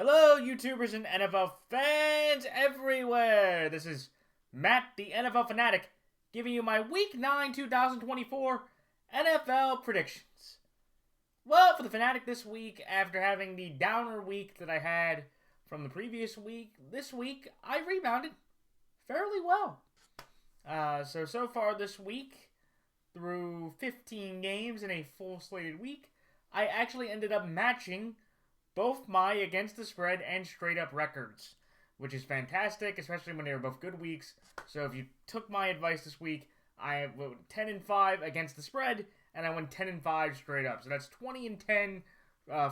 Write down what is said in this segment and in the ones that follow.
Hello, YouTubers and NFL fans everywhere! This is Matt, the NFL Fanatic, giving you my Week 9 2024 NFL predictions. Well, for the Fanatic this week, after having the downer week that I had from the previous week, this week I rebounded fairly well. So far this week, through 15 games in a full slated week, I actually ended up matching both my against the spread and straight up records, which is fantastic, especially when they were both good weeks. So if you took my advice this week, I went 10-5 against the spread, and I went 10-5 straight up. So that's 20-10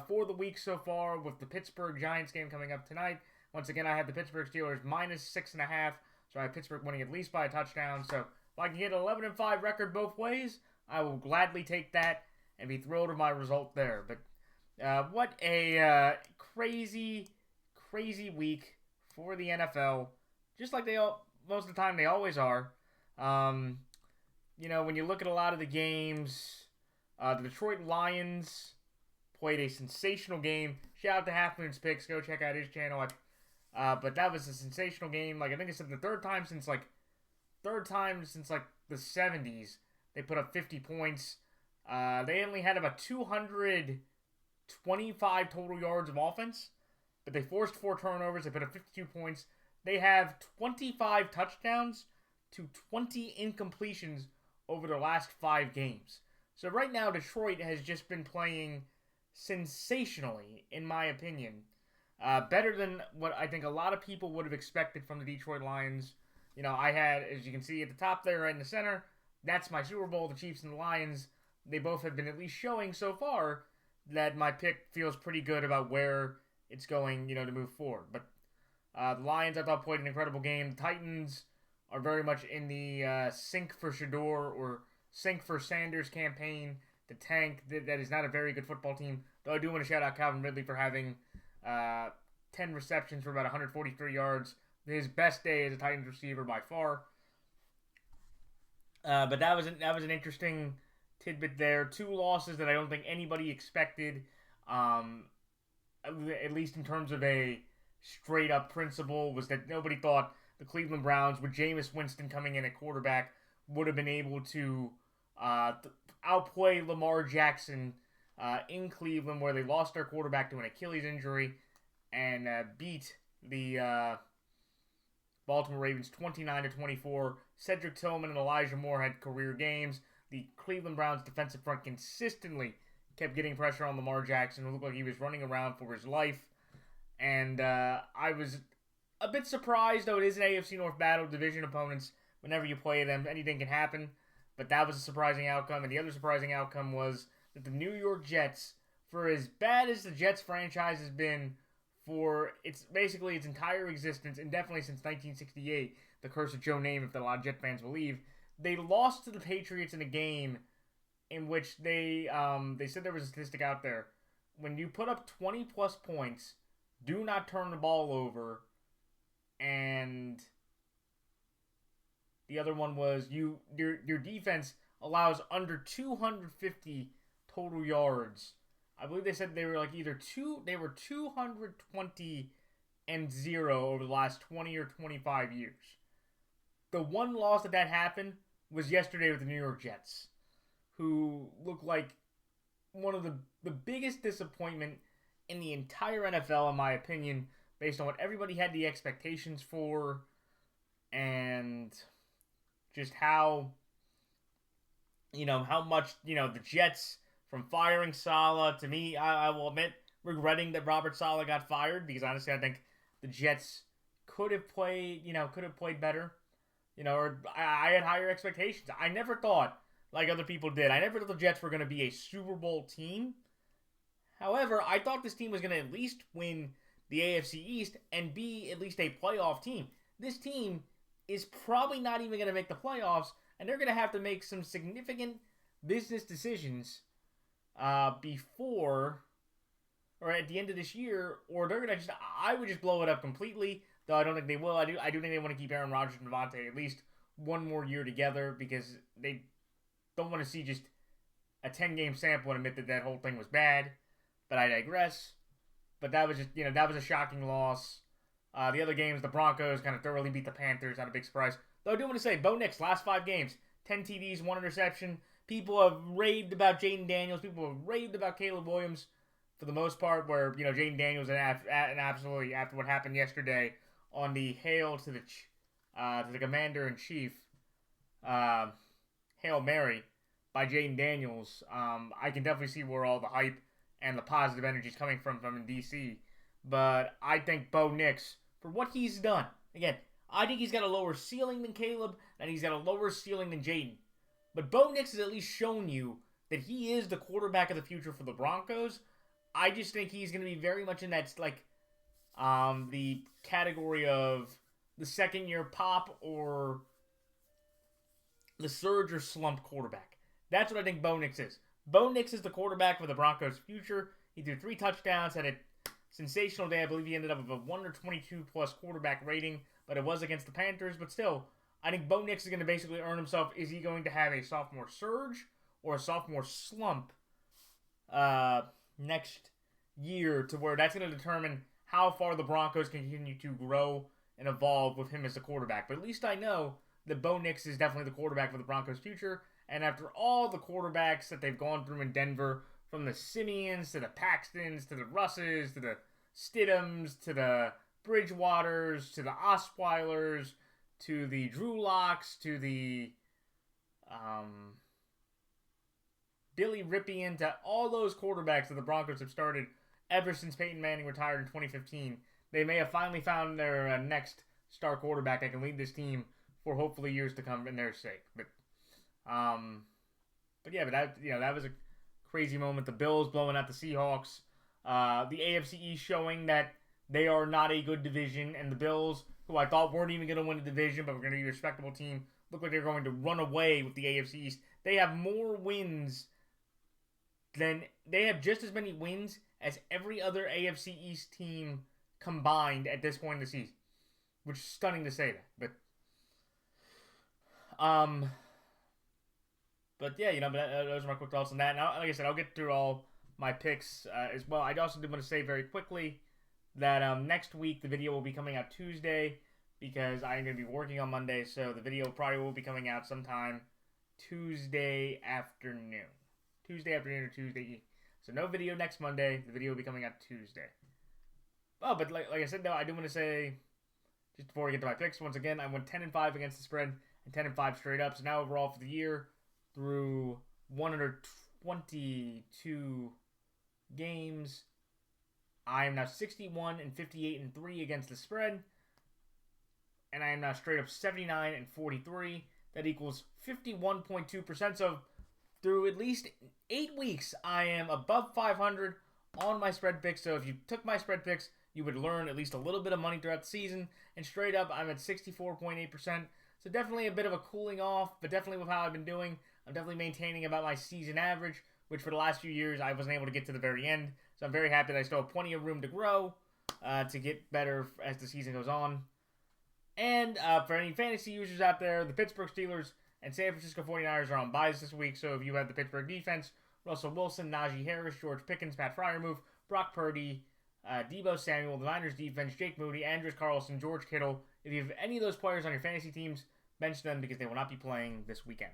for the week so far, with the Pittsburgh Giants game coming up tonight. Once again, I have the Pittsburgh Steelers minus 6.5, so I have Pittsburgh winning at least by a touchdown. So if I can get an 11-5 record both ways, I will gladly take that and be thrilled with my result there. But what a crazy week for the NFL. Just like most of the time they always are. When you look at a lot of the games, the Detroit Lions played a sensational game. Shout out to Half Moon's Picks. Go check out his channel. But that was a sensational game. I think it's the third time since the 70s they put up 50 points. They only had about 225 total yards of offense, but they forced 4 turnovers. They put up 52 points. They have 25 touchdowns to 20 incompletions over their last 5 games. So right now, Detroit has just been playing sensationally, in my opinion. Better than what I think a lot of people would have expected from the Detroit Lions. I had, as you can see at the top there, right in the center, that's my Super Bowl, the Chiefs and the Lions. They both have been at least showing so far that my pick feels pretty good about where it's going, to move forward. But the Lions, I thought, played an incredible game. The Titans are very much in the sink for Shador or sink for Sanders campaign. The tank, that is not a very good football team. Though I do want to shout out Calvin Ridley for having 10 receptions for about 143 yards. His best day as a Titans receiver by far. But that was an interesting tidbit there. 2 losses that I don't think anybody expected, at least in terms of a straight up principle, was that nobody thought the Cleveland Browns, with Jameis Winston coming in at quarterback, would have been able to outplay Lamar Jackson in Cleveland, where they lost their quarterback to an Achilles injury, and beat the Baltimore Ravens 29-24. Cedric Tillman and Elijah Moore had career games. The Cleveland Browns defensive front consistently kept getting pressure on Lamar Jackson. It looked like he was running around for his life. And I was a bit surprised, though it is an AFC North battle, division opponents. Whenever you play them, anything can happen. But that was a surprising outcome. And the other surprising outcome was that the New York Jets, for as bad as the Jets franchise has been for basically its entire existence, and definitely since 1968, the curse of Joe Namath, that a lot of Jet fans believe, they lost to the Patriots in a game in which they said there was a statistic out there. When you put up 20-plus points, do not turn the ball over, and the other one was your defense allows under 250 total yards. I believe they said they were 220-0 over the last 20 or 25 years. The one loss that happened was yesterday with the New York Jets, who look like one of the biggest disappointment in the entire NFL, in my opinion, based on what everybody had the expectations for, and just how much, the Jets, from firing Saleh, to me, I will admit, regretting that Robert Saleh got fired, because honestly, I think the Jets could have played better. Or I had higher expectations. I never thought, like other people did, I never thought the Jets were going to be a Super Bowl team. However, I thought this team was going to at least win the AFC East and be at least a playoff team. This team is probably not even going to make the playoffs, and they're going to have to make some significant business decisions before or at the end of this year, or they're going to I would just blow it up completely. Though I don't think they will. I do think they want to keep Aaron Rodgers and Devontae at least one more year together, because they don't want to see just a 10-game sample and admit that whole thing was bad. But I digress. But that was just, that was a shocking loss. The other games, the Broncos kind of thoroughly beat the Panthers. Not a big surprise. Though I do want to say, Bo Nix, last 5 games, 10 TDs, 1 interception. People have raved about Jaden Daniels. People have raved about Caleb Williams for the most part, where, Jaden Daniels, and absolutely, after what happened yesterday on the Hail to the Commander-in-Chief, Hail Mary by Jaden Daniels, I can definitely see where all the hype and the positive energy is coming from in DC. But I think Bo Nix, for what he's done, again, I think he's got a lower ceiling than Caleb, and he's got a lower ceiling than Jaden. But Bo Nix has at least shown you that he is the quarterback of the future for the Broncos. I just think he's going to be very much in that, the category of the second-year pop or the surge or slump quarterback. That's what I think Bo Nix is. Bo Nix is the quarterback for the Broncos' future. He threw 3 touchdowns, had a sensational day. I believe he ended up with a 122-plus quarterback rating, but it was against the Panthers. But still, I think Bo Nix is going to basically earn himself. Is he going to have a sophomore surge or a sophomore slump next year, to where that's going to determine how far the Broncos continue to grow and evolve with him as the quarterback. But at least I know that Bo Nix is definitely the quarterback for the Broncos' future. And after all the quarterbacks that they've gone through in Denver, from the Simeons to the Paxtons to the Russes to the Stidhams to the Bridgewaters to the Osweilers to the Drew Locks to the Billy Ripien, to all those quarterbacks that the Broncos have started ever since Peyton Manning retired in 2015, they may have finally found their next star quarterback that can lead this team for hopefully years to come in their sake. But that was a crazy moment. The Bills blowing out the Seahawks. The AFC East showing that they are not a good division, and the Bills, who I thought weren't even going to win the division, but were going to be a respectable team, look like they're going to run away with the AFC East. They have more wins they have just as many wins as every other AFC East team combined at this point in the season, which is stunning to say that. But yeah, those are my quick thoughts on that. Now, like I said, I'll get through all my picks as well. I also did want to say very quickly that next week the video will be coming out Tuesday, because I'm going to be working on Monday, so the video probably will be coming out sometime Tuesday afternoon or Tuesday evening. So no video next Monday. The video will be coming out Tuesday. Oh, but like I said, though, I do want to say, just before we get to my picks, once again, I went 10-5 against the spread and 10-5 straight up. So now overall for the year, through 122 games, I am now 61-58-3 against the spread, and I am now straight up 79-43. That equals 51.2%. So through at least 8 weeks, I am above 500 on my spread picks. So if you took my spread picks, you would learn at least a little bit of money throughout the season. And straight up, I'm at 64.8%. So definitely a bit of a cooling off, but definitely with how I've been doing, I'm definitely maintaining about my season average, which for the last few years, I wasn't able to get to the very end. So I'm very happy that I still have plenty of room to grow, to get better as the season goes on. And for any fantasy users out there, the Pittsburgh Steelers and San Francisco 49ers are on buys this week. So if you have the Pittsburgh defense, Russell Wilson, Najee Harris, George Pickens, Pat Freiermuth, Brock Purdy, Deebo Samuel, the Niners defense, Jake Moody, Andrews Carlson, George Kittle. If you have any of those players on your fantasy teams, bench them because they will not be playing this weekend.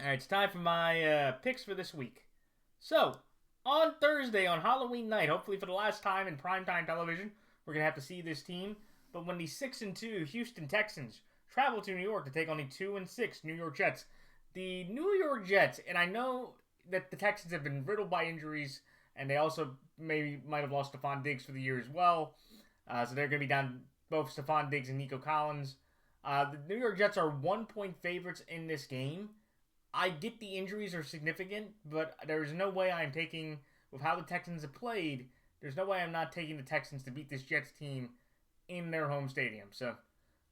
All right, it's time for my picks for this week. So, on Thursday, on Halloween night, hopefully for the last time in primetime television, we're going to have to see this team. But when the 6-2 Houston Texans travel to New York to take on the 2-6 New York Jets, the New York Jets, and I know that the Texans have been riddled by injuries, and they also might have lost Stephon Diggs for the year as well. So they're going to be down both Stephon Diggs and Nico Collins. The New York Jets are 1-point favorites in this game. I get the injuries are significant, but there's no way I'm taking, with how the Texans have played, there's no way I'm not taking the Texans to beat this Jets team in their home stadium. So,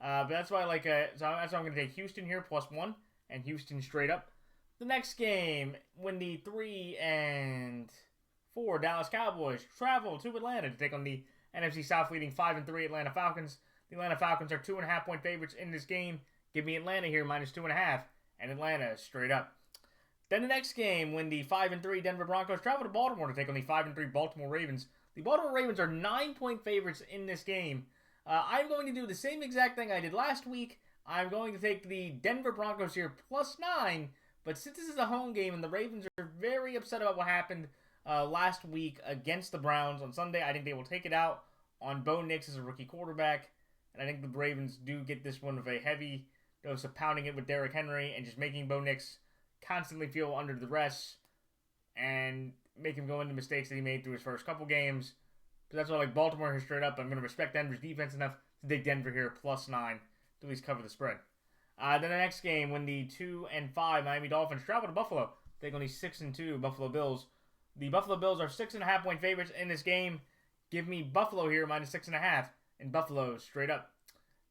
but that's why that's why I'm going to take Houston here +1, and Houston straight up. The next game, when the 3-4 Dallas Cowboys travel to Atlanta to take on the NFC South leading 5-3 Atlanta Falcons. The Atlanta Falcons are 2.5-point favorites in this game. Give me Atlanta here -2.5, and Atlanta straight up. Then the next game, when the 5-3 Denver Broncos travel to Baltimore to take on the 5-3 Baltimore Ravens. The Baltimore Ravens are 9-point favorites in this game. I'm going to do the same exact thing I did last week. I'm going to take the Denver Broncos here +9. But since this is a home game and the Ravens are very upset about what happened last week against the Browns on Sunday, I think they will take it out on Bo Nix as a rookie quarterback. And I think the Ravens do get this one with a heavy dose of pounding it with Derrick Henry and just making Bo Nix constantly feel under duress and make him go into mistakes that he made through his first couple games. But that's why I like Baltimore here straight up. I'm going to respect Denver's defense enough to take Denver here +9 to at least cover the spread. Then the next game, when the 2-5 Miami Dolphins travel to Buffalo, take on the 6-2 Buffalo Bills. The Buffalo Bills are 6.5 point favorites in this game. Give me Buffalo here -6.5 and Buffalo straight up.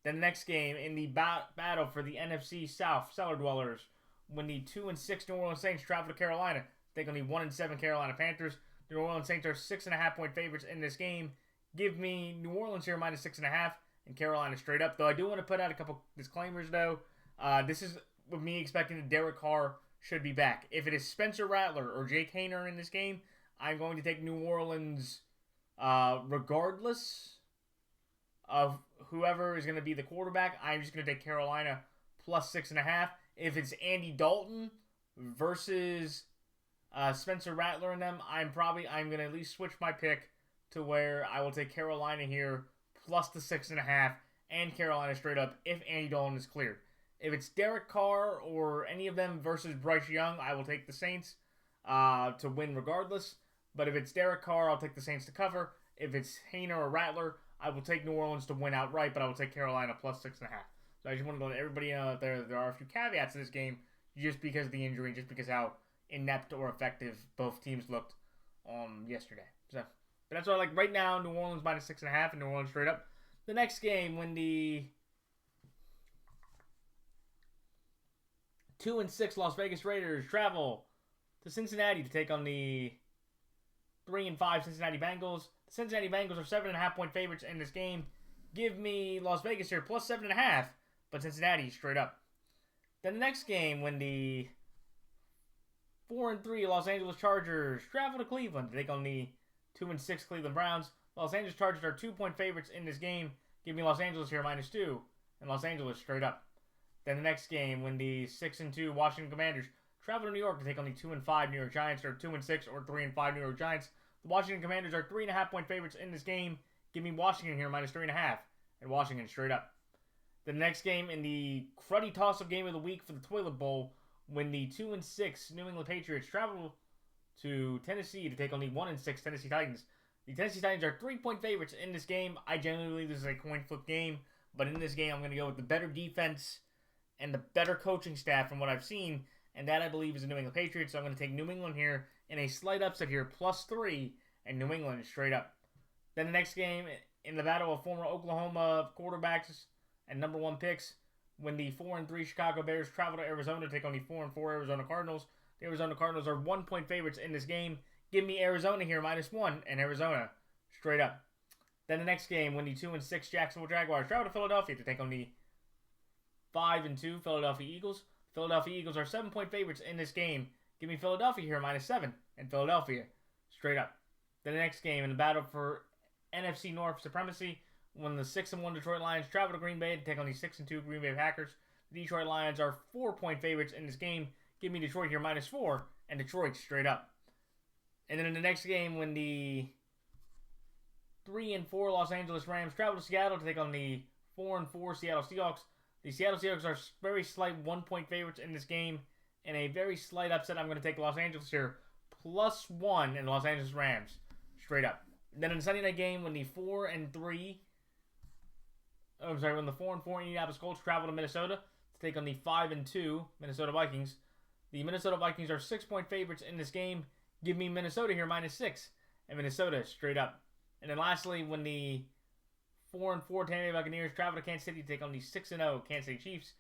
Then the next game in the battle for the NFC South cellar dwellers, when the 2-6 New Orleans Saints travel to Carolina, take on the 1-7 Carolina Panthers. The New Orleans Saints are 6.5 point favorites in this game. Give me New Orleans here -6.5 and Carolina straight up. Though I do want to put out a couple disclaimers though. This is with me expecting that Derek Carr should be back. If it is Spencer Rattler or Jake Haener in this game, I'm going to take New Orleans regardless of whoever is going to be the quarterback. I'm just going to take Carolina +6.5. If it's Andy Dalton versus Spencer Rattler in them, I'm going to at least switch my pick to where I will take Carolina here +6.5 and Carolina straight up if Andy Dalton is cleared. If it's Derek Carr or any of them versus Bryce Young, I will take the Saints to win regardless. But if it's Derek Carr, I'll take the Saints to cover. If it's Haener or Rattler, I will take New Orleans to win outright, but I will take Carolina +6.5. So I just want to let everybody know that there are a few caveats to this game just because of the injury, just because how inept or effective both teams looked yesterday. So, but that's what I like right now. New Orleans -6.5 and New Orleans straight up. The next game, when the 2-6 Las Vegas Raiders travel to Cincinnati to take on the 3-5 Cincinnati Bengals. The Cincinnati Bengals are 7.5 point favorites in this game. Give me Las Vegas here +7.5, but Cincinnati straight up. Then the next game, when the 4-3 Los Angeles Chargers travel to Cleveland to take on the 2-6 Cleveland Browns. Los Angeles Chargers are 2-point favorites in this game. Give me Los Angeles here -2 and Los Angeles straight up. Then the next game, when the 6-2 Washington Commanders travel to New York to take on the 2-5 New York Giants, or 2-6 or 3-5 New York Giants. The Washington Commanders are 3.5 point favorites in this game. Give me Washington here -3.5 and Washington straight up. The next game in the cruddy toss-up game of the week for the Toilet Bowl, when the 2-6 New England Patriots travel to Tennessee to take on the 1-6 Tennessee Titans. The Tennessee Titans are 3-point favorites in this game. I genuinely believe this is a coin flip game, but in this game I'm going to go with the better defense and the better coaching staff from what I've seen, and that I believe is the New England Patriots. So I'm going to take New England here in a slight upset here, +3, and New England straight up. Then the next game in the battle of former Oklahoma quarterbacks and number 1 picks, when the 4-3 Chicago Bears travel to Arizona to take on the 4-4 Arizona Cardinals. The Arizona Cardinals are 1-point favorites in this game. Give me Arizona here -1 and Arizona straight up. Then the next game, when the 2-6 Jacksonville Jaguars travel to Philadelphia to take on the 5-2 Philadelphia Eagles. Philadelphia Eagles are 7-point favorites in this game. Give me Philadelphia here -7 and Philadelphia straight up. Then the next game in the battle for NFC North supremacy, when the 6-1 Detroit Lions travel to Green Bay to take on the 6-2 Green Bay Packers. The Detroit Lions are 4-point favorites in this game. Give me Detroit here -4 and Detroit straight up. And then in the next game, when the 3-4 Los Angeles Rams travel to Seattle to take on the 4-4 Seattle Seahawks. The Seattle Seahawks are very slight 1-point favorites in this game. In a very slight upset, I'm going to take Los Angeles here +1 and Los Angeles Rams straight up. Then in the Sunday night game, when the 4-4 Indianapolis Colts travel to Minnesota to take on the 5-2 Minnesota Vikings. The Minnesota Vikings are 6-point favorites in this game. Give me Minnesota here -6 and Minnesota straight up. And then lastly, when the 4-4 Tampa Bay Buccaneers travel to Kansas City to take on the 6-0 Kansas City Chiefs.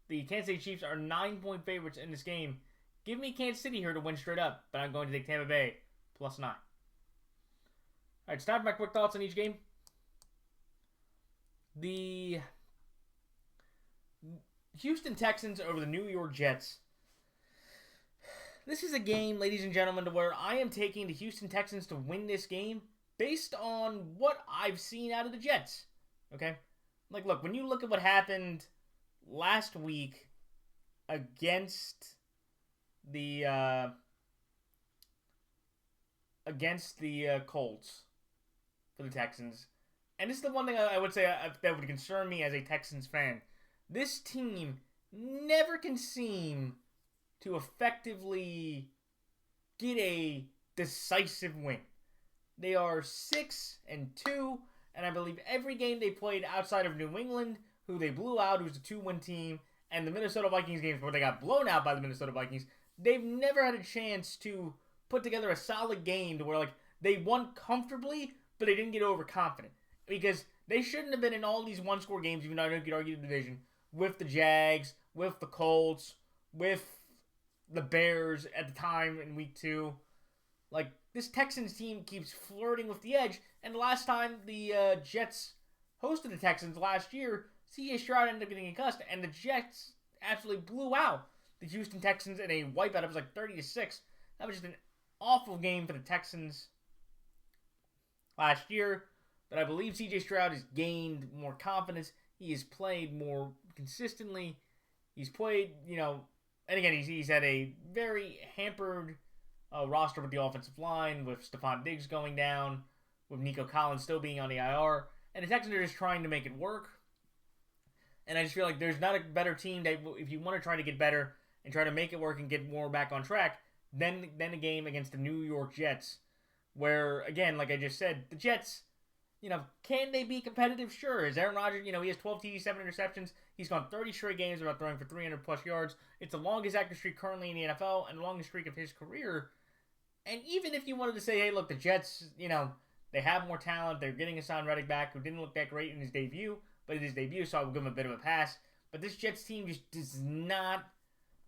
The Kansas City Chiefs are 9-point favorites in this game. Give me Kansas City here to win straight up, but I'm going to take Tampa Bay +9. All right, it's time for my quick thoughts on each game. The Houston Texans over the New York Jets. This is a game, ladies and gentlemen, to where I am taking the Houston Texans to win this game based on what I've seen out of the Jets. Okay? Like, look, when you look at what happened last week against the Colts for the Texans, and this is the one thing I would say that would concern me as a Texans fan. This team never can seem to effectively get a decisive win. They are 6-2, and I believe every game they played outside of New England, who they blew out, who's a 2-win team, and the Minnesota Vikings games where they got blown out by the Minnesota Vikings, they've never had a chance to put together a solid game to where like they won comfortably, but they didn't get overconfident. Because they shouldn't have been in all these one-score games, even though I know you could argue the division, with the Jags, with the Colts, with the Bears at the time in week 2. Like, this Texans team keeps flirting with the edge, and the last time the Jets hosted the Texans last year, C.J. Stroud ended up getting concussed, and the Jets absolutely blew out the Houston Texans in a wipeout. It was like 30-6. That was just an awful game for the Texans last year, but I believe C.J. Stroud has gained more confidence. He has played more consistently. He's played, and again, he's had a very hampered roster with the offensive line, with Stephon Diggs going down, with Nico Collins still being on the IR, and the Texans are just trying to make it work. And I just feel like there's not a better team that, if you want to try to get better and try to make it work and get more back on track, than a game against the New York Jets, where, again, like I just said, the Jets, can they be competitive? Sure. Is Aaron Rodgers, he has 12 TDs, 7 interceptions. He's gone 30 straight games without throwing for 300-plus yards. It's the longest active streak currently in the NFL and the longest streak of his career. And even if you wanted to say, hey, look, the Jets, they have more talent. They're getting Hassan Reddick back, who didn't look that great in his debut, but in his debut, so I will give him a bit of a pass. But this Jets team just does not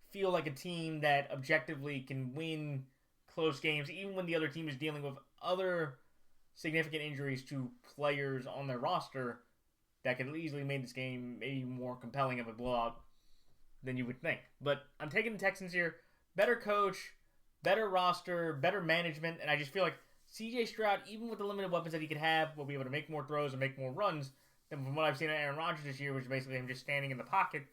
feel like a team that objectively can win close games, even when the other team is dealing with other significant injuries to players on their roster that could easily make this game maybe more compelling of a blowout than you would think. But I'm taking the Texans here. Better coach, better roster, better management, and I just feel like C.J. Stroud, even with the limited weapons that he could have, will be able to make more throws and make more runs than from what I've seen of Aaron Rodgers this year, which is basically him just standing in the pocket,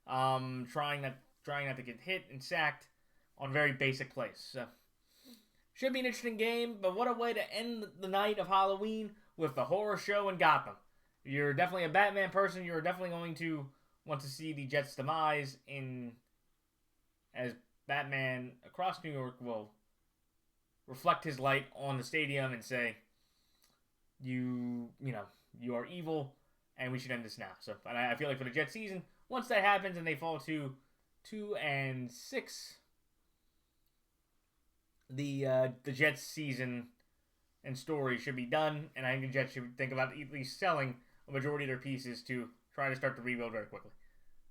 trying not to get hit and sacked on very basic plays. So, should be an interesting game, but what a way to end the night of Halloween with the horror show in Gotham. If you're definitely a Batman person, you're definitely going to want to see the Jets' demise as Batman across New York will reflect his light on the stadium and say, you are evil, and we should end this now. So, and I feel like for the Jets season, once that happens and they fall to 2-6, the Jets season and story should be done, and I think the Jets should think about at least selling a majority of their pieces to try to start the rebuild very quickly.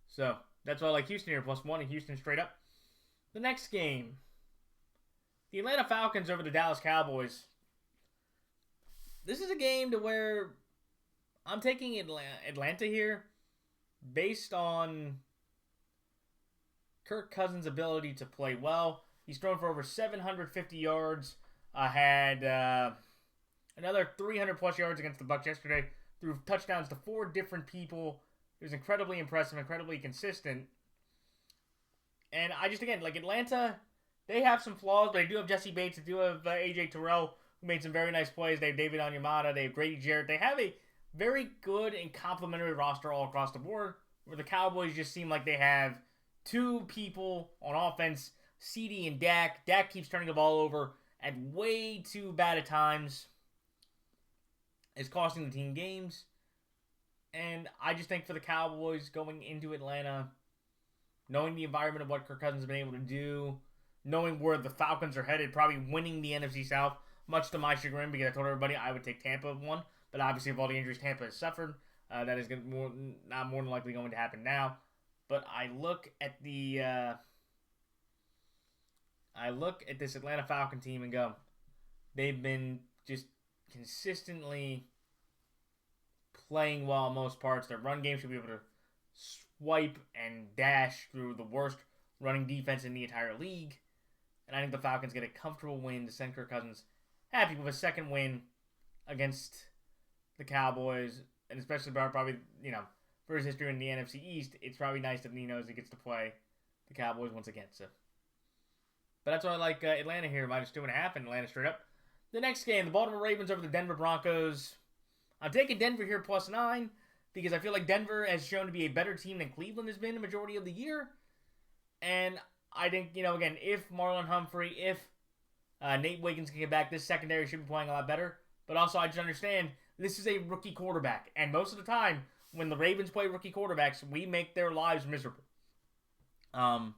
So, that's why I like Houston here, +1, and Houston straight up. The next game, the Atlanta Falcons over the Dallas Cowboys. This is a game to where I'm taking Atlanta here based on Kirk Cousins' ability to play well. He's thrown for over 750 yards. Had another 300-plus yards against the Bucs yesterday. Threw touchdowns to 4 different people. It was incredibly impressive, incredibly consistent. And I just, again, like Atlanta, they have some flaws, but they do have Jesse Bates. They do have A.J. Terrell, who made some very nice plays. They have David Onyemata. They have Grady Jarrett. They have a very good and complimentary roster all across the board, where the Cowboys just seem like they have 2 people on offense, CD and Dak. Dak keeps turning the ball over at way too bad at times. It's costing the team games. And I just think for the Cowboys going into Atlanta, knowing the environment of what Kirk Cousins has been able to do, knowing where the Falcons are headed, probably winning the NFC South, much to my chagrin, because I told everybody I would take Tampa 1. But obviously, with all the injuries Tampa has suffered, that is not more than likely going to happen now. But I look at this Atlanta Falcon team and go, they've been just consistently playing well in most parts. Their run game should be able to swipe and dash through the worst running defense in the entire league. And I think the Falcons get a comfortable win to send Kirk Cousins happy with a second win against the Cowboys. And especially probably, for his history in the NFC East, it's probably nice that he knows he gets to play the Cowboys once again. So, but that's why I like Atlanta here, -2.5, and Atlanta straight up. The next game, the Baltimore Ravens over the Denver Broncos. I'm taking Denver here +9 because I feel like Denver has shown to be a better team than Cleveland has been the majority of the year. And I think, again, if Marlon Humphrey, if Nate Wiggins can get back, this secondary should be playing a lot better. But also, I just understand this is a rookie quarterback. And most of the time, when the Ravens play rookie quarterbacks, we make their lives miserable. And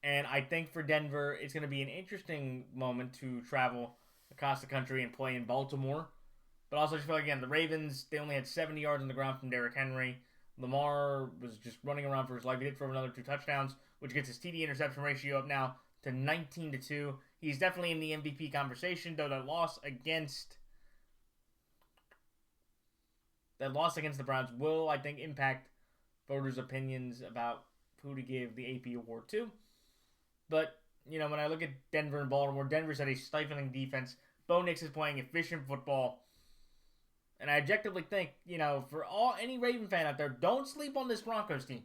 I think for Denver, it's going to be an interesting moment to travel across the country and play in Baltimore. But also, just feel like, again, the Ravens, they only had 70 yards on the ground from Derrick Henry. Lamar was just running around for his life. He did throw another 2 touchdowns, which gets his TD interception ratio up now to 19-2. He's definitely in the MVP conversation, though that loss against the Browns will, I think, impact voters' opinions about who to give the AP award to. But, when I look at Denver and Baltimore, Denver's had a stifling defense. Bo Nix is playing efficient football. And I objectively think, for any Raven fan out there, don't sleep on this Broncos team.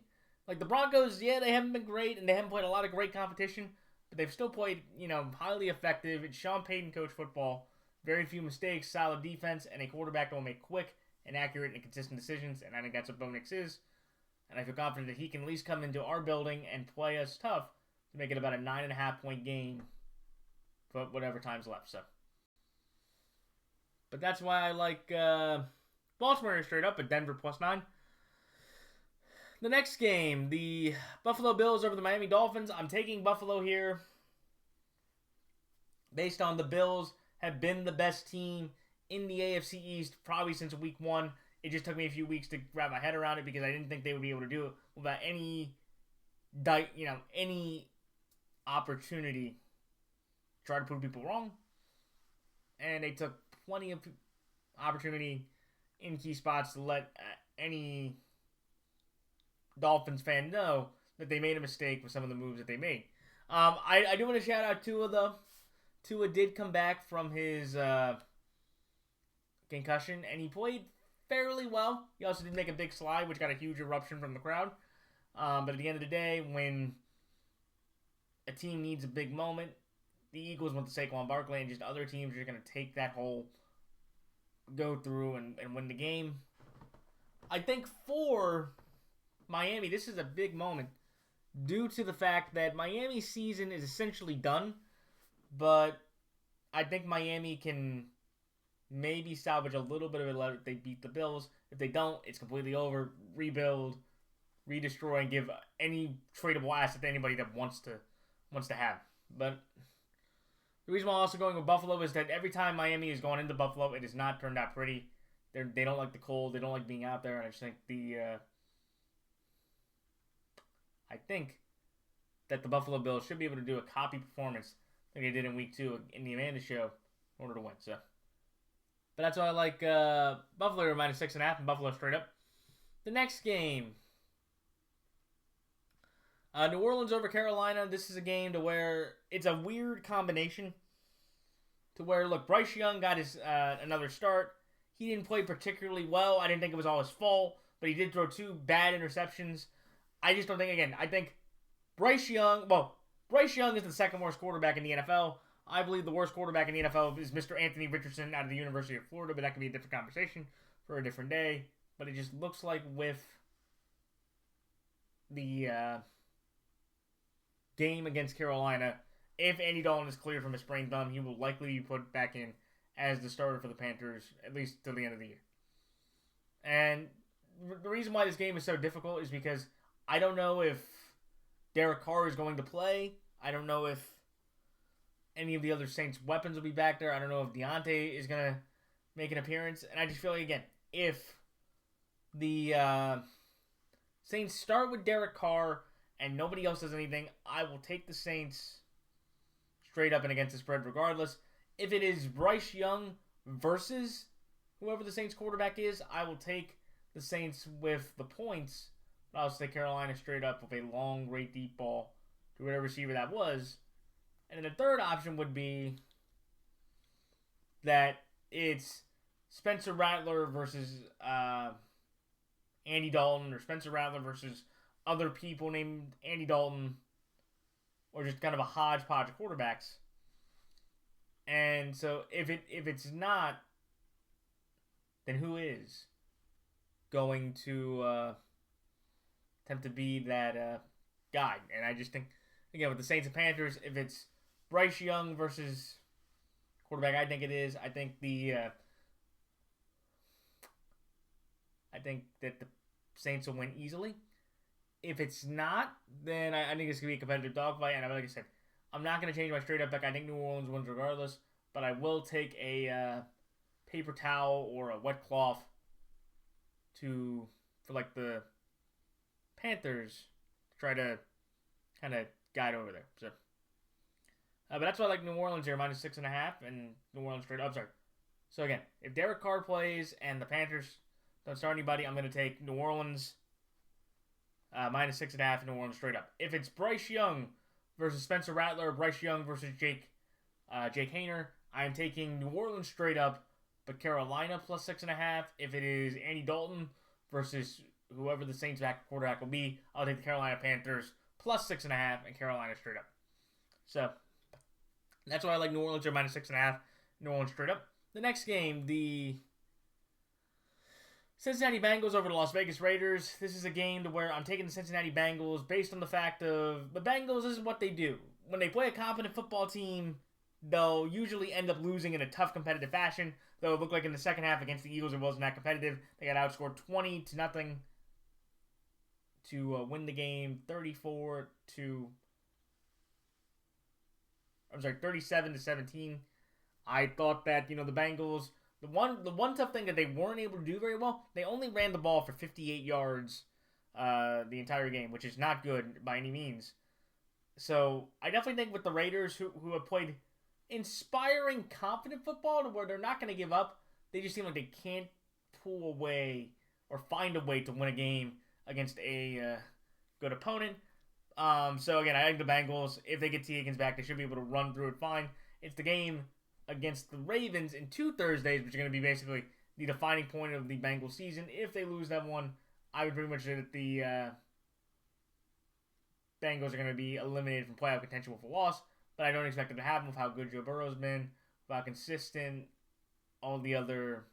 Like, the Broncos, yeah, they haven't been great, and they haven't played a lot of great competition, but they've still played, highly effective. It's Sean Payton coach football. Very few mistakes, solid defense, and a quarterback that will make quick and accurate and consistent decisions, and I think that's what Bo Nix is. And I feel confident that he can at least come into our building and play us tough to make it about a 9.5-point game for whatever time's left, so. But that's why I like Baltimore straight up at Denver +9. The next game, the Buffalo Bills over the Miami Dolphins. I'm taking Buffalo here based on the Bills have been the best team in the AFC East probably since week 1. It just took me a few weeks to wrap my head around it because I didn't think they would be able to do it without any opportunity to try to prove people wrong. And they took plenty of opportunity in key spots to let any Dolphins fan know that they made a mistake with some of the moves that they made. I do want to shout out Tua, though. Tua did come back from his concussion, and he played fairly well. He also did make a big slide, which got a huge eruption from the crowd. But at the end of the day, when a team needs a big moment, the Eagles went to Saquon Barkley, and just other teams are going to take that whole go through and win the game. I think for Miami, this is a big moment due to the fact that Miami's season is essentially done, but I think Miami can maybe salvage a little bit of it if they beat the Bills. If they don't, it's completely over. Rebuild, redestroy, and give any tradable asset to anybody that wants to have. But the reason why I'm also going with Buffalo is that every time Miami has gone into Buffalo, it has not turned out pretty. They don't like the cold. They don't like being out there. And I just think I think that the Buffalo Bills should be able to do a copy performance like they did in Week 2 in the Amanda Show in order to win. So, but that's why I like Buffalo -6.5 and Buffalo straight up. The next game, New Orleans over Carolina. This is a game to where it's a weird combination to where, look, Bryce Young got his another start. He didn't play particularly well. I didn't think it was all his fault, but he did throw 2 bad interceptions. I just don't think, again, I think Bryce Young is the second worst quarterback in the NFL. I believe the worst quarterback in the NFL is Mr. Anthony Richardson out of the University of Florida, but that could be a different conversation for a different day. But it just looks like with the game against Carolina, if Andy Dalton is cleared from a sprained thumb, he will likely be put back in as the starter for the Panthers, at least till the end of the year. And the reason why this game is so difficult is because I don't know if Derek Carr is going to play. I don't know if any of the other Saints' weapons will be back there. I don't know if Deontay is going to make an appearance. And I just feel like, again, if the Saints start with Derek Carr and nobody else does anything, I will take the Saints straight up and against the spread regardless. If it is Bryce Young versus whoever the Saints quarterback is, I will take the Saints with the points. But I'll take Carolina straight up with a long, great deep ball to whatever receiver that was And then the third option would be that it's Spencer Rattler versus Andy Dalton, or Spencer Rattler versus other people named Andy Dalton, or just kind of a hodgepodge of quarterbacks. And so if it's not, then who is going to attempt to be that guy? And I just think, again, with the Saints and Panthers, if it's Bryce Young versus quarterback, I think it is. I think that the Saints will win easily. If it's not, then I think it's going to be a competitive dogfight. And like I said, I'm not going to change my straight up pick. I think New Orleans wins regardless. But I will take a paper towel or a wet cloth for like the Panthers to try to kind of guide over there. So, but that's why I like New Orleans here, -6.5, and New Orleans straight up. Sorry. So again, if Derek Carr plays and the Panthers don't start anybody, I'm going to take New Orleans -6.5 and New Orleans straight up. If it's Bryce Young versus Spencer Rattler, or Bryce Young versus Jake Haener, I'm taking New Orleans straight up, but Carolina +6.5. If it is Andy Dalton versus whoever the Saints quarterback will be, I'll take the Carolina Panthers +6.5 and Carolina straight up. So that's why I like New Orleans or -6.5, New Orleans straight up. The next game, the Cincinnati Bengals over the Las Vegas Raiders. This is a game to where I'm taking the Cincinnati Bengals based on the fact of the Bengals. This is what they do. When they play a competent football team, they'll usually end up losing in a tough competitive fashion. Though it looked like in the second half against the Eagles, it wasn't that competitive. They got outscored 20-0 to win the game, 37-17. I thought that, the Bengals, the one tough thing that they weren't able to do very well, they only ran the ball for 58 yards the entire game, which is not good by any means. So I definitely think with the Raiders, who have played inspiring, confident football to where they're not going to give up, they just seem like they can't pull away or find a way to win a game against a good opponent. So again, I think the Bengals, if they get T. Higgins back, they should be able to run through it fine. It's the game against the Ravens in 2 Thursdays, which are going to be basically the defining point of the Bengals season. If they lose that one, I would pretty much say that the Bengals are going to be eliminated from playoff contention with a loss, but I don't expect it to happen with how good Joe Burrow's been, with how consistent all the other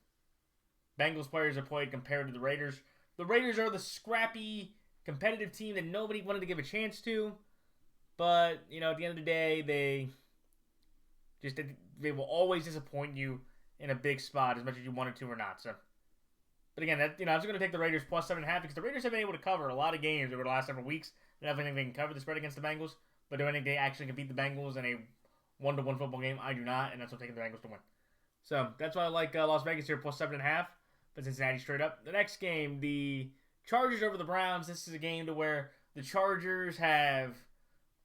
Bengals players are played compared to the Raiders. The Raiders are the scrappy, competitive team that nobody wanted to give a chance to, but, at the end of the day, they will always disappoint you in a big spot as much as you wanted to or not. So, but again, I'm just going to take the Raiders +7.5 because the Raiders have been able to cover a lot of games over the last several weeks. I don't think they can cover the spread against the Bengals, but do I think they actually can beat the Bengals in a 1-1 football game? I do not, and that's what I'm taking the Bengals to win. So that's why I like Las Vegas here +7.5, but Cincinnati straight up. The next game, the Chargers over the Browns. This is a game to where the Chargers have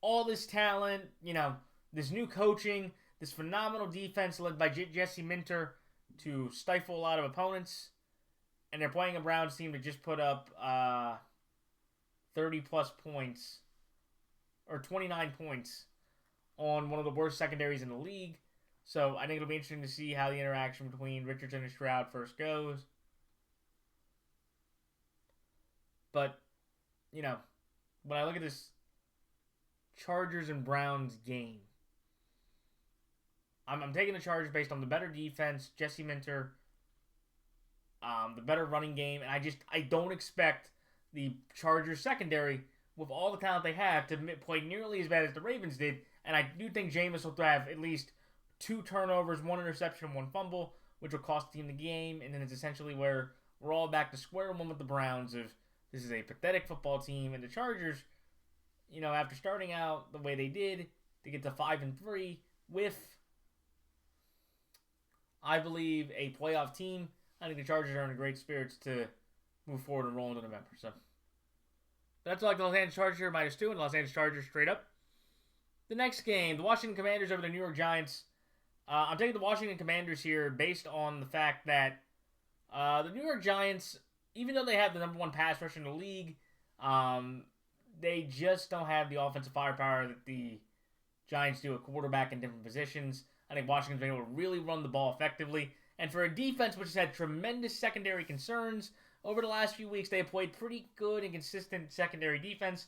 all this talent, this new coaching, this phenomenal defense led by Jesse Minter to stifle a lot of opponents. And they're playing a Browns team that just put up 30-plus points, or 29 points, on one of the worst secondaries in the league. So I think it'll be interesting to see how the interaction between Richardson and Stroud first goes. But, when I look at this Chargers and Browns game, I'm taking the Chargers based on the better defense, Jesse Minter, the better running game, and I don't expect the Chargers secondary, with all the talent they have, to play nearly as bad as the Ravens did. And I do think Jameis will have at least 2 turnovers, 1 interception, 1 fumble, which will cost the team the game. And then it's essentially where we're all back to square one with the Browns. Of this is a pathetic football team, and the Chargers, after starting out the way they did, to get to 5-3 with, I believe, a playoff team, I think the Chargers are in great spirits to move forward and roll into November. So that's like the Los Angeles Chargers here, -2, and Los Angeles Chargers straight up. The next game, the Washington Commanders over the New York Giants. I'm taking the Washington Commanders here based on the fact that the New York Giants, even though they have the #1 pass rush in the league, they just don't have the offensive firepower that the Giants do a quarterback in different positions. I think Washington's been able to really run the ball effectively. And for a defense which has had tremendous secondary concerns, over the last few weeks they have played pretty good and consistent secondary defense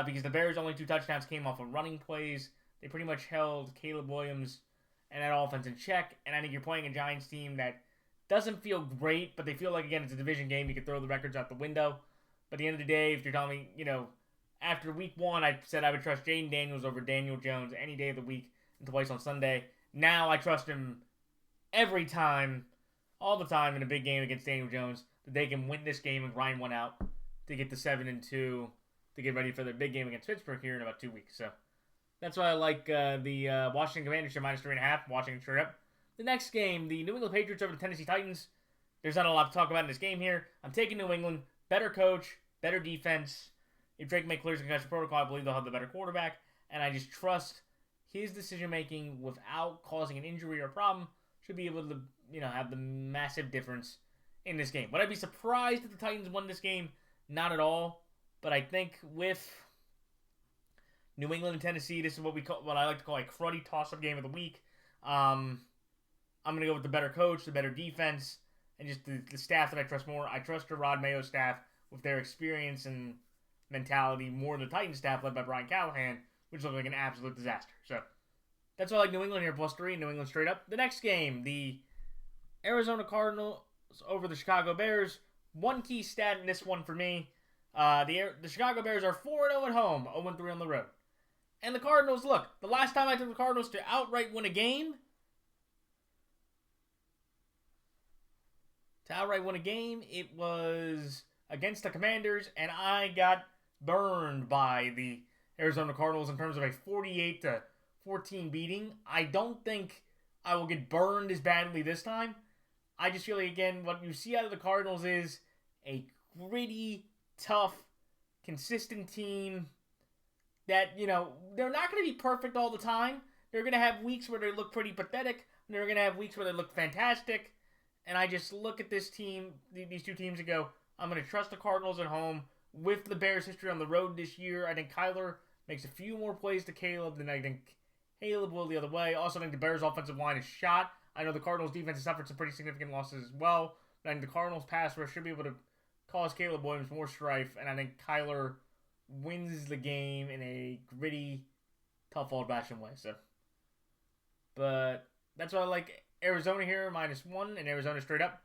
because the Bears' only 2 touchdowns came off of running plays. They pretty much held Caleb Williams and that offense in check. And I think you're playing a Giants team that doesn't feel great, but they feel like, again, it's a division game. You can throw the records out the window. But at the end of the day, if you're telling me, after week 1, I said I would trust Jaden Daniels over Daniel Jones any day of the week and twice on Sunday. Now I trust him every time, all the time in a big game against Daniel Jones, that they can win this game and grind one out to get to 7-2 to get ready for their big game against Pittsburgh here in about 2 weeks. So that's why I like the Washington Commanders to -3.5. Washington straight up. The next game, the New England Patriots over the Tennessee Titans. There's not a lot to talk about in this game here. I'm taking New England. Better coach, better defense. If Drake May clears concussion protocol, I believe they'll have the better quarterback. And I just trust his decision-making without causing an injury or problem. Should be able to, have the massive difference in this game. Would I be surprised if the Titans won this game? Not at all. But I think with New England and Tennessee, this is what I like to call a cruddy toss-up game of the week. I'm going to go with the better coach, the better defense, and just the staff that I trust more. I trust the Rod Mayo staff with their experience and mentality more than the Titans staff led by Brian Callahan, which looked like an absolute disaster. So that's why I like New England here, +3, New England straight up. The next game, the Arizona Cardinals over the Chicago Bears. One key stat in this one for me, the Chicago Bears are 4-0 at home, 0-3 on the road. And the Cardinals, look, the last time I took the Cardinals to outright win a game, it was against the Commanders, and I got burned by the Arizona Cardinals in terms of a 48-14 beating. I don't think I will get burned as badly this time. I just feel like, again, what you see out of the Cardinals is a gritty, tough, consistent team that, they're not going to be perfect all the time. They're going to have weeks where they look pretty pathetic, and they're going to have weeks where they look fantastic. And I just look at this team, these two teams, and go, I'm going to trust the Cardinals at home. With the Bears' history on the road this year, I think Kyler makes a few more plays to Caleb than I think Caleb will the other way. Also, I think the Bears' offensive line is shot. I know the Cardinals' defense has suffered some pretty significant losses as well. But I think the Cardinals' pass rush should be able to cause Caleb Williams more strife. And I think Kyler wins the game in a gritty, tough old-fashioned way. But that's why I like Arizona here, -1, and Arizona straight up.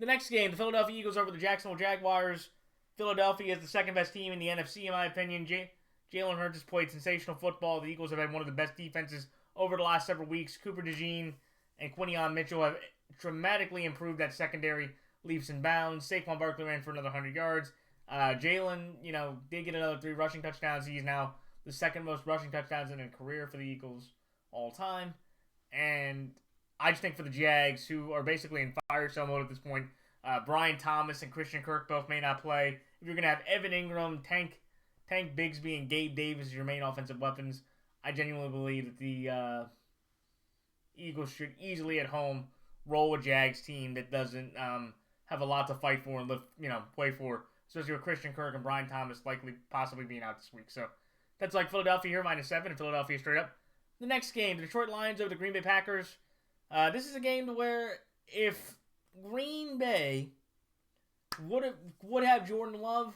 The next game, the Philadelphia Eagles over the Jacksonville Jaguars. Philadelphia is the second best team in the NFC, in my opinion. Jalen Hurts has played sensational football. The Eagles have had one of the best defenses over the last several weeks. Cooper DeJean and Quinion Mitchell have dramatically improved that secondary leaps and bounds. Saquon Barkley ran for another 100 yards. Jalen, did get another 3 rushing touchdowns. He's now the second most rushing touchdowns in a career for the Eagles all time. And I just think for the Jags, who are basically in fire sale mode at this point, Brian Thomas and Christian Kirk both may not play. If you're going to have Evan Ingram, Tank Bigsby, and Gabe Davis as your main offensive weapons, I genuinely believe that the Eagles should easily at home roll a Jags team that doesn't have a lot to fight for and play for, especially with Christian Kirk and Brian Thomas possibly being out this week. So that's like Philadelphia here, -7, and Philadelphia straight up. The next game, the Detroit Lions over the Green Bay Packers. This is a game where if Green Bay would have Jordan Love,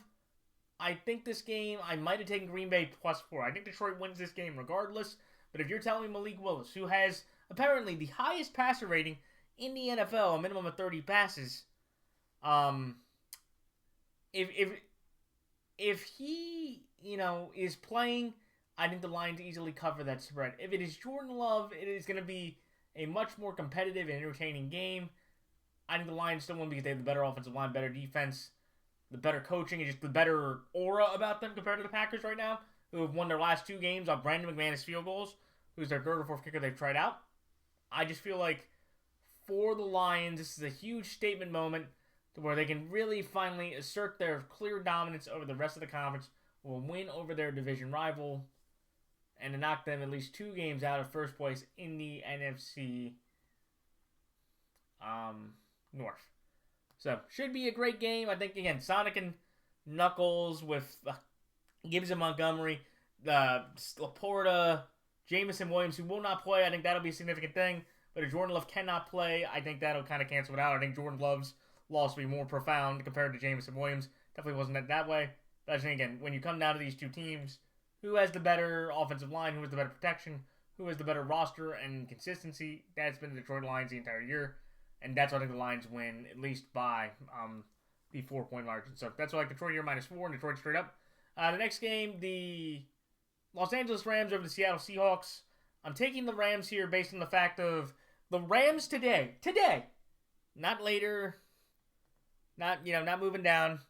I think this game, I might have taken Green Bay +4. I think Detroit wins this game regardless. But if you're telling me Malik Willis, who has apparently the highest passer rating in the NFL, a minimum of 30 passes, if he, is playing, I think the Lions easily cover that spread. If it is Jordan Love, it is going to be a much more competitive and entertaining game. I think the Lions still win because they have the better offensive line, better defense, the better coaching, and just the better aura about them compared to the Packers right now, who have won their last 2 games on Brandon McManus field goals, who's their 3rd or 4th kicker they've tried out. I just feel like for the Lions, this is a huge statement moment to where they can really finally assert their clear dominance over the rest of the conference, will win over their division rival, and to knock them at least 2 games out of first place in the NFC North. So, should be a great game. I think, again, Sonic and Knuckles with Gibbs and Montgomery, Laporta, Jamison Williams, who will not play, I think that'll be a significant thing. But if Jordan Love cannot play, I think that'll kind of cancel it out. I think Jordan Love's loss will be more profound compared to Jamison Williams. Definitely wasn't that way. But I think, again, when you come down to these two teams, who has the better offensive line, who has the better protection, who has the better roster and consistency, that's been the Detroit Lions the entire year. And that's why I think the Lions win, at least by the 4-point margin. So that's why I like Detroit here -4 and Detroit straight up. The next game, the Los Angeles Rams over the Seattle Seahawks. I'm taking the Rams here based on the fact of the Rams today, not later, not moving down.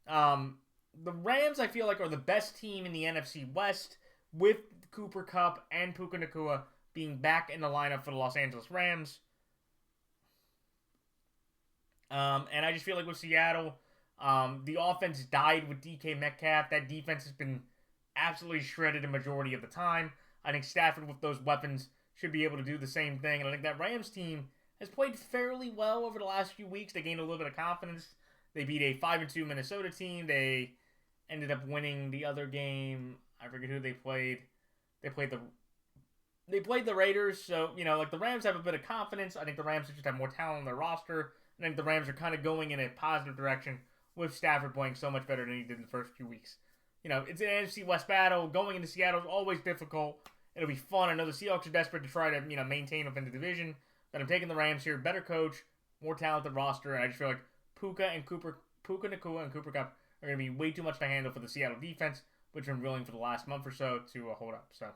The Rams, I feel like, are the best team in the NFC West, with Cooper Kupp and Puka Nacua being back in the lineup for the Los Angeles Rams. And I just feel like with Seattle, the offense died with DK Metcalf. That defense has been absolutely shredded a majority of the time. I think Stafford with those weapons should be able to do the same thing. And I think that Rams team has played fairly well over the last few weeks. They gained a little bit of confidence. They beat a 5-2 Minnesota team. They ended up winning the other game. I forget who they played. They played the Raiders. So, like the Rams have a bit of confidence. I think the Rams just have more talent on their roster. I think the Rams are kind of going in a positive direction with Stafford playing so much better than he did in the first few weeks. It's an NFC West battle. Going into Seattle is always difficult. It'll be fun. I know the Seahawks are desperate to try to, maintain within the division. But I'm taking the Rams here. Better coach, more talented roster, and I just feel like Puka Nacua and Cooper Kupp are going to be way too much to handle for the Seattle defense, which have been willing for the last month or so to hold up. So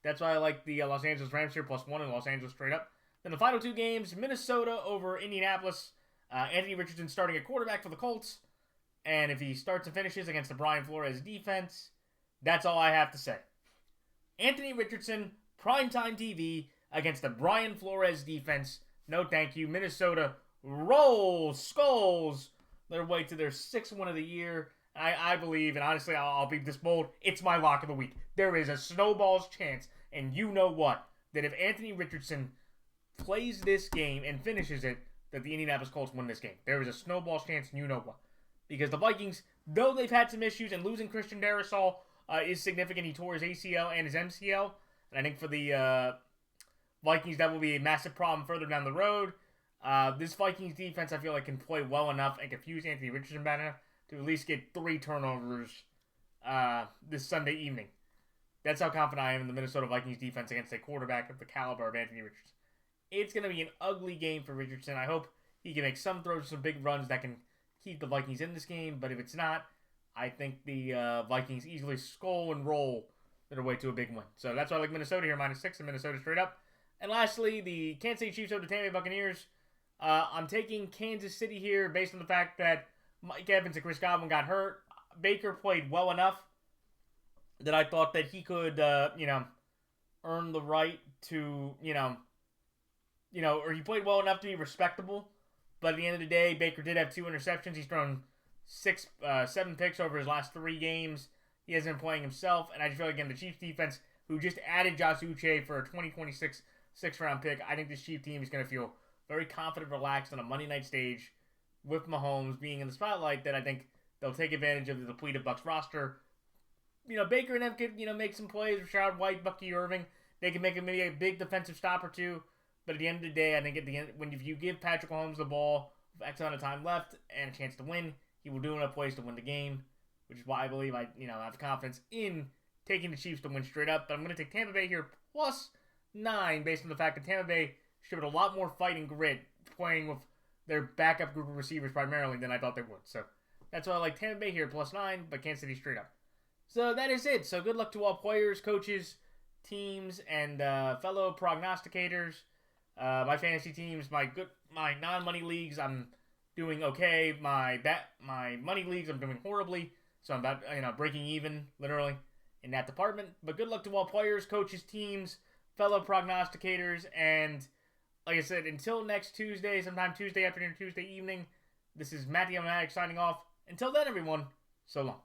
that's why I like the Los Angeles Rams here +1 and Los Angeles straight up. Then the final two games, Minnesota over Indianapolis. Anthony Richardson starting at quarterback for the Colts. And if he starts and finishes against the Brian Flores defense, that's all I have to say. Anthony Richardson, primetime TV against the Brian Flores defense. No thank you. Minnesota skulls their way to their 6th win of the year. I believe, and honestly, I'll be this bold, it's my lock of the week. There is a snowball's chance, and you know what? That if Anthony Richardson plays this game and finishes it, that the Indianapolis Colts win this game. There is a snowball's chance, and you know what? Because the Vikings, though they've had some issues, and losing Christian Darrisaw is significant. He tore his ACL and his MCL. And I think for the Vikings, that will be a massive problem further down the road. This Vikings defense, I feel like, can play well enough and confuse Anthony Richardson bad enough to at least get 3 turnovers this Sunday evening. That's how confident I am in the Minnesota Vikings defense against a quarterback of the caliber of Anthony Richardson. It's going to be an ugly game for Richardson. I hope he can make some throws, some big runs that can keep the Vikings in this game. But if it's not, I think the Vikings easily skull and roll their way to a big win. So that's why I like Minnesota here, -6 and Minnesota straight up. And lastly, the Kansas City Chiefs over the Tampa Bay Buccaneers. I'm taking Kansas City here based on the fact that Mike Evans and Chris Godwin got hurt. Baker played well enough that I thought that he could, earn the right to, or he played well enough to be respectable. But at the end of the day, Baker did have 2 interceptions. He's thrown 7 picks over his last 3 games. He hasn't been playing himself. And I just feel like, again, the Chiefs defense, who just added Josh Uche for a 2026 6th-round pick, I think this Chiefs team is going to feel very confident, relaxed on a Monday night stage with Mahomes being in the spotlight, that I think they'll take advantage of the depleted Bucs roster. Baker and them could, make some plays. Rashad White, Bucky Irving. They can make maybe a big defensive stop or two. But at the end of the day, I think at the end, if you give Patrick Mahomes the ball with X amount of time left and a chance to win, he will do enough plays to win the game, which is why I believe I have confidence in taking the Chiefs to win straight up. But I'm going to take Tampa Bay here +9 based on the fact that Tampa Bay showed a lot more fight and grit playing with their backup group of receivers primarily than I thought they would. So that's why I like Tampa Bay here +9, but Kansas City straight up. So that is it. So good luck to all players, coaches, teams, and fellow prognosticators. My fantasy teams, my non-money leagues, I'm doing okay. My money leagues, I'm doing horribly. So I'm about breaking even, literally, in that department. But good luck to all players, coaches, teams, fellow prognosticators, and like I said, until next Tuesday, sometime Tuesday afternoon, Tuesday evening, this is Matt the Fanatic signing off. Until then, everyone, so long.